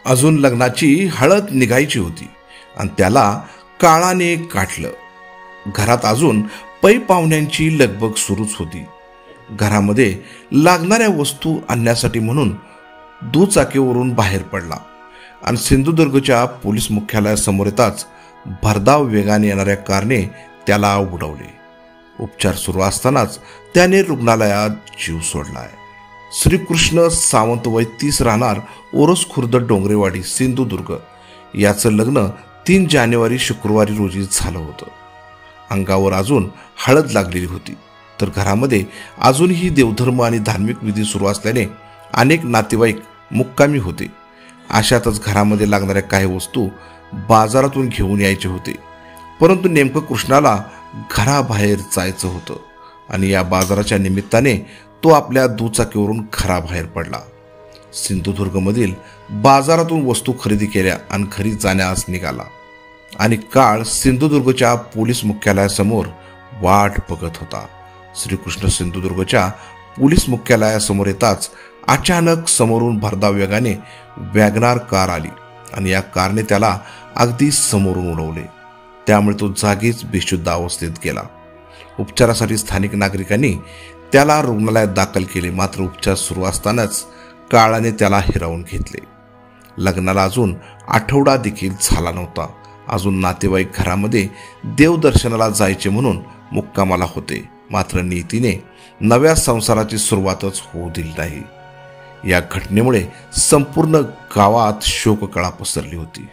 अजून लग्नाची हळद निघायची होती आणि त्याला काळाने काढलं. घरात अजून पै पाहुण्यांची लगबग सुरूच होती. घरामध्ये लागणाऱ्या वस्तू आणण्यासाठी म्हणून दुचाकीवरून बाहेर पडला आणि सिंधुदुर्गच्या पोलीस मुख्यालयासमोर येताच भरधाव वेगाने येणाऱ्या कारने त्याला उडवले. उपचार सुरू असतानाच त्याने रुग्णालयात जीव सोडलाय. श्रीकृष्ण सावंत वय 30 राहणार ओरस खुर्द डोंगरेवाडी सिंधुदुर्ग याचं लग्न 3 जानेवारी शुक्रवारी रोजी झालं होतं. अंगावर अजून हळद लागलेली होती तर घरामध्ये अजूनही देवधर्म आणि धार्मिक विधी सुरू असल्याने अनेक नातेवाईक मुक्कामी होते. अशातच घरामध्ये लागणाऱ्या काही वस्तू बाजारातून घेऊन यायचे होते, परंतु नेमकं कृष्णाला घराबाहेर जायचं होतं आणि या बाजाराच्या निमित्ताने तो आपल्या दुचाकीवरून घराबाहेर पडला. सिंधुदुर्गमधील बाजारातून वस्तू खरेदी केल्या आणि घरी जाण्यास निघाला आणि काळ सिंधुदुर्गच्या पोलीस मुख्यालयासमोर वाट बघत होता. श्रीकृष्ण सिंधुदुर्गच्या पोलीस मुख्यालयासमोर येताच अचानक समोरून भरधाव वेगाने वॅगनार कार आली आणि या कारने त्याला अगदी समोरून उडवले. त्यामुळे तो जागीच बेशुद्ध अवस्थेत गेला. उपचारासाठी स्थानिक नागरिकांनी त्याला रुग्णालयात दाखल केले, मात्र उपचार सुरू असतानाच काळाने त्याला हिरावून घेतले. लग्नाला अजून आठवडा देखील झाला नव्हता. अजून नातेवाईक घरामध्ये देवदर्शनाला जायचे म्हणून मुक्कामाला होते, मात्र नियतीने नव्या संसाराची सुरुवातच होऊ दिली नाही. या घटनेमुळे संपूर्ण गावात शोककळा पसरली होती.